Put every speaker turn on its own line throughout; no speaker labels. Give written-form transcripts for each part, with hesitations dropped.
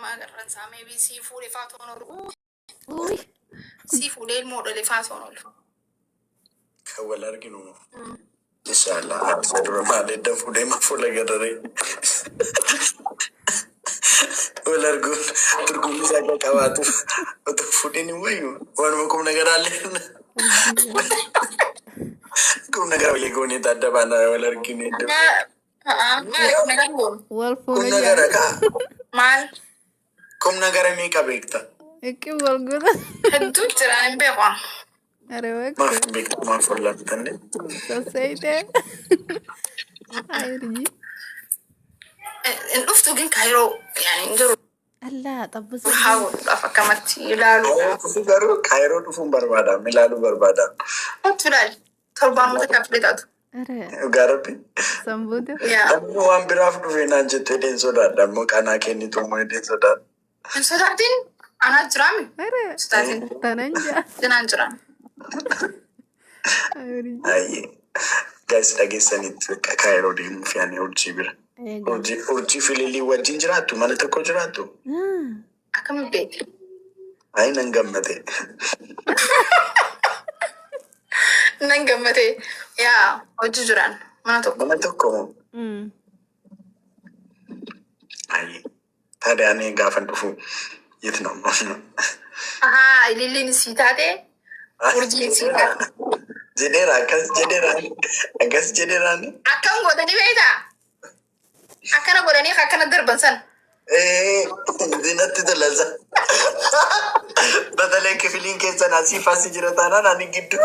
Magarransa maybe seafood if I don't seafood model if I don't know.
Well, arginu. Inshallah, sadura male da food ma fulla gadare. Well, argu turkum saga kawatu. Oto food ni wayu. Wan mo kum nagarale. Kum nagarale goni tadda bana well arginu.
Well, for
Kum nagara ka.
Man.
Kum nagara mi ka bekta.
Eke well good.
Do try and be one.
Ma bekta ma fulla tande.
So say that. Hi, Rigi.
And of to get Cairo, and
Allah, tapos
how Afakamat,
Cairo, Cairo to Fumbarbada, Milano Barbada.
What would I? Turban with a caplet.
Garapi.
Sambudu.
Yeah.
I'm bereft to Vinanje in so that the Mokana can eat to my days of that.
And so that thing, I'm not drumming. Starting
Tananja.
the Nanjara.
Aye. Guys, I guess I need to Cairo, the Mufiani or Chibir. Urji Filili were Gingeratu, Manata Kojarato.
I come a bit.
I Nangamate.
Nangamate. Yeah, or Jujuran.
Manatoko. Aye. Tadani Gaffan to food. Yet no.
Aha, I didn't see that day. Urji see that.
Jedera, I guess Jederan.
I can't go anyway. I cannot go any Durbanson.
Dinner to the Laza. But the lake feeling case and as if I see Giratana and give to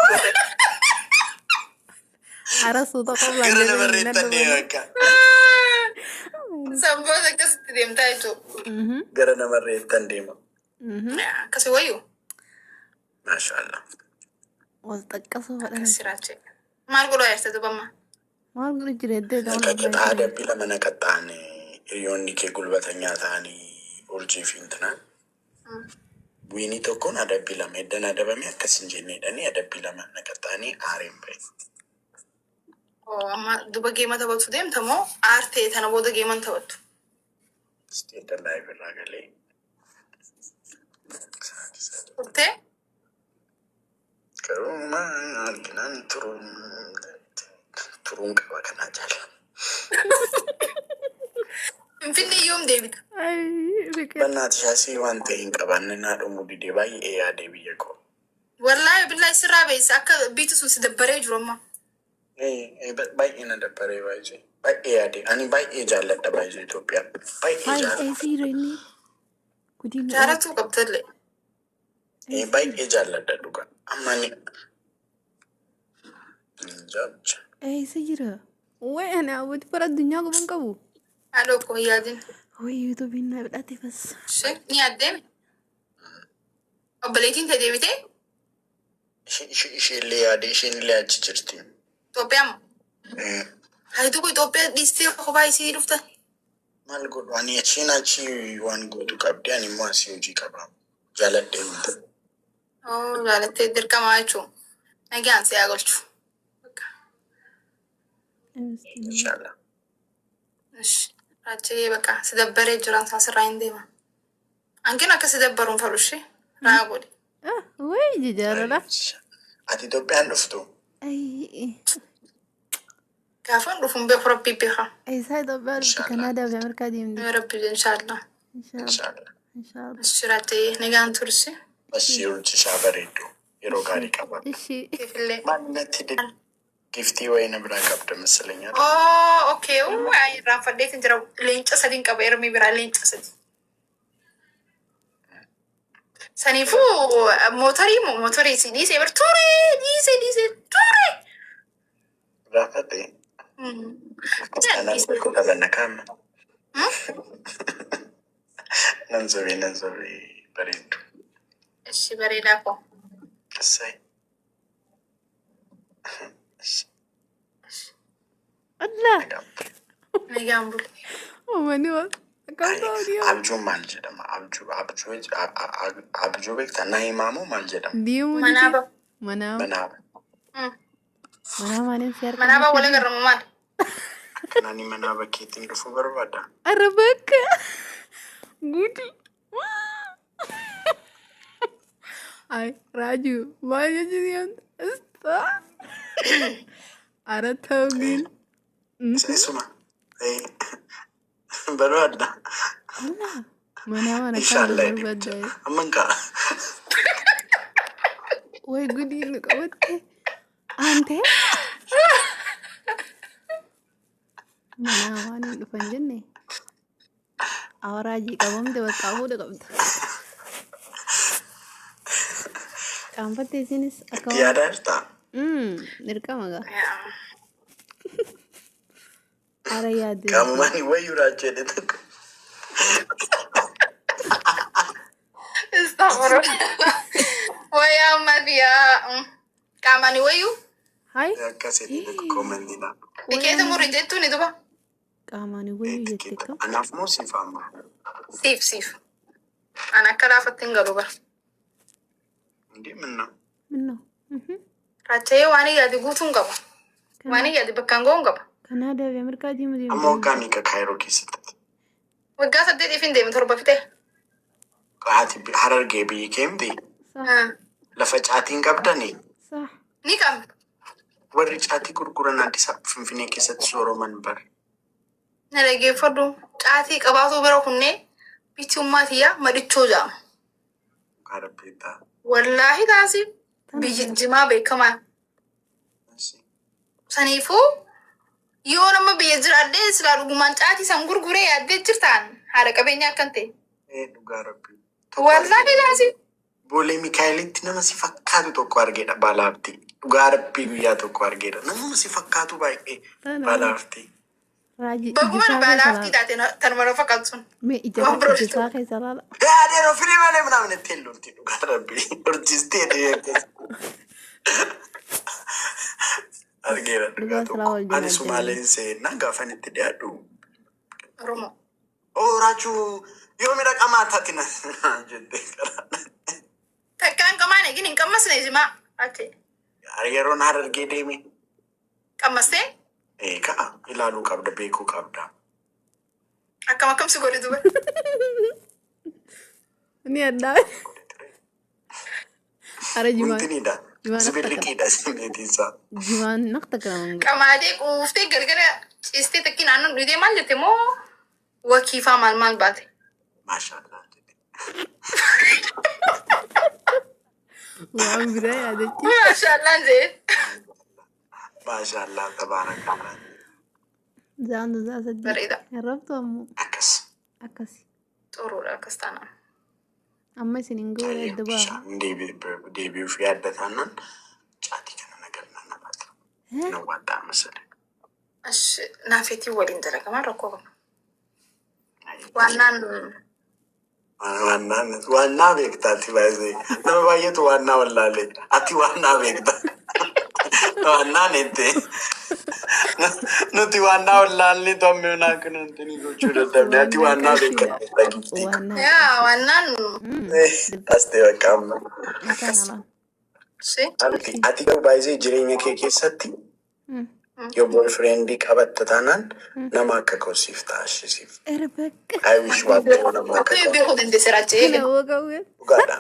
Arasuto ko
you never read the New
Some boys like this to them title.
Get never read the demo.
Yeah, because who are you?
Mashallah.
was the castle of
Sirache. Margot, I said to Bama.
Margaret did on
Had a pilamanacatani, Ionike Gulbatanyatani, Urji Fintana. We need to con ada pilamid and Adabamia Cassinjini, and other pilamanacatani are in place.
Oh, do a game about them, Tomo, Arte, and about the game on thought.
State alive ragally.
Okay?
Karuma, Alginan Turunka Bakanajal.
Infinity, David.
But not just one thing, Cabanana Mudi Devi, Ea de Villaco.
Well, I be like Sarabes, I could beat us with the parade room.
But by in the Parivasi. By Ea de, and by Aja let the Bize Utopia. By Aja.
really? Could you
Jara took up the
By Aja let the Duca. Amani. Judge.
Sira. When I would put a dunyago bankabu.
I don't go yadin.
Oh, you to be never that it was.
Shake me at them. Oblating the David?
She lay a dish in Lea Chicherstin.
Topiam. I do it open this still of I see of the
Malgood one yet China one go to Captain and Monsieur Jicaba. Jalet them.
Oh, relative, there come I too. I can't say I got you.
Inshallah.
Rache baka sida bare jiran sasrain dema. Anche na kasi da baron falushi. Ragodi.
Wait, Jarala.
At the band of two.
Kafan rufum be for pipiha.
I said the bird to Canada of America.
Rabbi inshallah.
Inshallah.
Shirate negan tursi.
Monsieur Chishabarito. Irogari Kaba.
She
Gifty way in a black up to Miscellaneous.
Oh, okay. Oh, I ran for dating the lynch as I think of air maybe I lynch as it. Sanifu, motori, this ever Tore, this
Tore. Rapate. And I could have an account. Nanzori, Barito.
She very dapo.
Say.
Allah.
Negambul.
Oh, my God.
Abju Maljadam, Abju Victor, Mamu Maljadam.
Do you
Manaba.
Manaba?
Manaba, whatever, Roman.
Nani Manaba Kitty for Barbada.
Arabic. Good. Ay, Raju, vaya jadi está. Ahora togin.
Isuma. Baru ada.
Allah, mana
Inshallah
kan
ini
berbeda.
Amanka.
Woi, gudi lu kawat. Ante? Mana wani depan nih. Awaraji kamu tuh kamu udah kamu. Kamu di sini aku.
Dia ada tak?
Direkam agak.
Ya.
Ada ya deh.
Kamu mani wayu raja itu.
Astagfirullah. Waya Maria. Kamani wayu?
Hai.
Ya kasih itu komen di nak.
Dikit mu reject nih tuh, Pak.
Kamani wayu jette
Kita
kam.
anak mu si fama.
Sif. Anak kala tinggal lupa.
Dia menang.
Minno.
Rachaye wani ya di gutun gaba. Wani ya di bakkangon gaba.
Kana da Amerika di mu di.
Amma kani ka Cairo kisatti.
Waggaa 8 ifin deemu torba fite.
Haati Harargee biyyi keemti. Lafa caatiin qabdani.
Sah.
Ni kam.
Warri caatii gurguran Addis Finfinnee keessatti sooroman bar.
Na dhaggeeffadhu. Caatii qabaatu bira kunne bitti ummatiya madichoo jaama.
Gaarabbeetaa.
Wallaahi taasi biyyi jimaa beekamaa. Saniifuu yoo nama biyya jiraadhee silaa dhugumaan caatii san gurguree yaaddee jirtaan haadha qabeenya akkan ta'e.
Dhugaa rabbi.
Wallaahi taasi.
Boolee Mikaa'elitti nama si fakkaatu tokko argeedha baalaafti. Dhugaa rabbii guyyaa tokko argeedha. Nama si fakkaatu baay'ee baalaafti.
Raji.
Baguma baalaafti taate tanuma lafa qabsun.
Me ijaa isaa keessa laala.
Adeero filimaalee ምናምን እትሉንቲ dhugaa rabbii. Urjistee deebi'ee. Argeera dhugaa tokko. Ani Sumaaleen seenaa gaafan itti dhiyaadhu.
Oromoo.
Raachuu yoo midhaqamaa taati na jettee karaa.
Takkaan qamaan eegin hin qammasne jimaa. Ate.
Yeroon Harargee deeme.
Qammastee?
Eegaa ilaaluu qabda beekuu qabda.
Akkam si godhe duba.
Ni adda. Ara jimaan.
Wantinidha. Sibiiliqiidha simeetiinsaa.
Jimaan naqta kanaman.
Qamaadee quuftee galgala ciistee takki naannoo dhidee maal jette moo wakiifaa maal baate?
Maashaallah.
Waan biraa yaadachi.
Maashaallah jee.
Maashaallah tabaarakallah.
Zaandu zaa sadii.
Bareeda.
Yarrabtu ammoo.
Akkas.
Akkasi.
Xuruudha akkas taanaan.
Amma isin hin goone adda baa.
Deebi'uuf yaaddataanan caatii kana nagarna namaati. Nawwaaddaa masale.
Naafeetii waliin dalagamaa rakkoo qaba.
Waannaa beektaati baay'ee. Nama baay'eetu waannaa wallaalee. Ati waannaa beekta. Waannaan ettee. Nuti waannaa wallaallee tommee naakuu nuti ni gochuu dadhabne. Ati waannaa beekta.
Yaa waannaan.
Astee bakka amma. Ati garuu baay'ee jireenya kee keessatti yoo boyfriendii qabatta taanaan nama akka kosiif taashisiif.
Erebekka.
I wish waaqayyo nama akka
Akkuma beekuu dandeesseera jee.
Nama qawwee.
dhugaadha.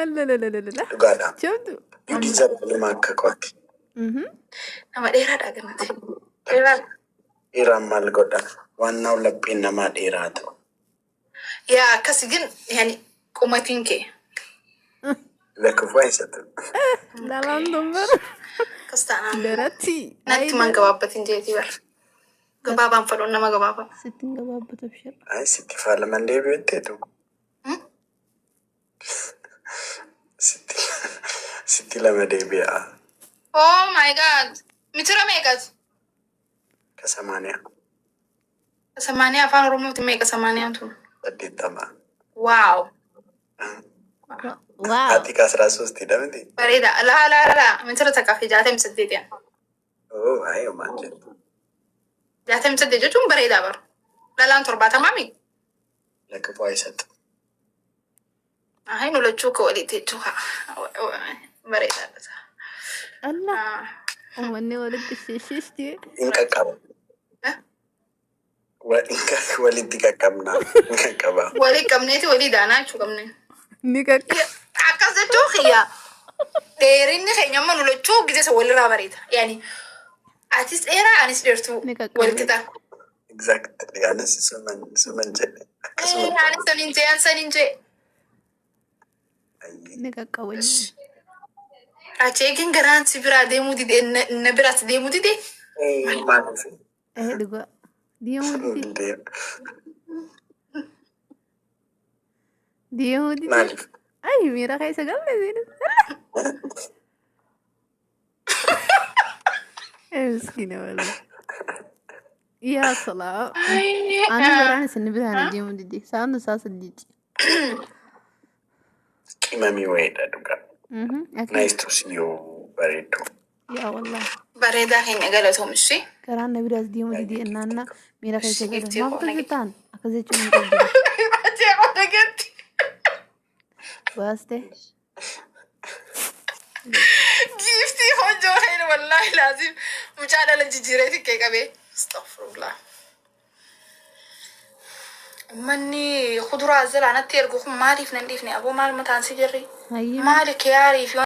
Allalalala.
Dhugaadha.
Jabdu.
You deserve nama akka qooti.
Nama dheeraadha gamate. Dheeraadha.
Dhiiraan maal godha? Waannaa laphiin namaa dheeraa ta'u.
Yaa akkasi gin yaani qumatiin kee.
Lakkufaa eessatti?
Dalaan dumbara.
Akkas taanaan.
Daratti.
Natti man gabaabbatiin jeetii bara. Gabaabaan fadhuun nama gabaabaa.
Sittin gabaabbata bishara.
Ay sitti faalaman deebi'u jetteetu. Sitti lama deebi'a.
Oh my god. Mitira meeqati?
Ka samaaniyaa.
Samaaniyaa afaan Oromooti meeqa samaaniyaan tun?
80.
Waaw.
Waaw.
Ati ka 13 miti?
Bareeda. Laa. Mitira takkaa fi 68 yan.
Ayo maal jettu.
68 jechuun bareedaa bara. Dhalaan 70 mi?
Lakkufaa eessatti?
Hin olachuu ka walitti jechuudha. Bareedaadha.
Allah. Uummanni walitti shishisti.
Hin qaqqabu. Walitti qaqqabnaa. Hin qaqqabaa.
Walii qabneeti walii daanaa jechuu qabne.
نكك
akkasachuu kiyya dheerinni keenya amma nulachuu gise isa walirraa bareeda yani atis dheeraa anis dheertuu walitti ta'a.
Exactly. Anis suman jedhe.
Anis sanin jee an sanin jee.
نكك وجه
Acheegin garaan si biraa deemuu dide na biraatti deemuu dide.
Maaliif?
دقا ديوم دي ديوم دي
Maaliif?
أي ميرا خيسة قبل زين مسكينة والله يا صلاة أنا براني سنبدأ أنا ديوم دي ساعة ساعة ديجي
Qimamii wayiidha dhugaa.
أكيد
Nice to see you. Bareedu.
يا والله
Bareedaa keenya galatoomishee.
كران نبراس ديوم دي إن أنا ميرا خيسة
Shifty
قبل ما
hoo nagatti.
بتزتان أكزيتشو من قبل
Achee hoo nagatti.
باسته
Giiftii hojjoo hin wallaahi laazim mucaa dhala jijjiireeti kee qabee. Astaghfirullah. Manni kuduraa zalaanatti ergu kun maaliif nan dhiifne aboo maal mataan si jirri?
هاي
Maali kiyaarii fi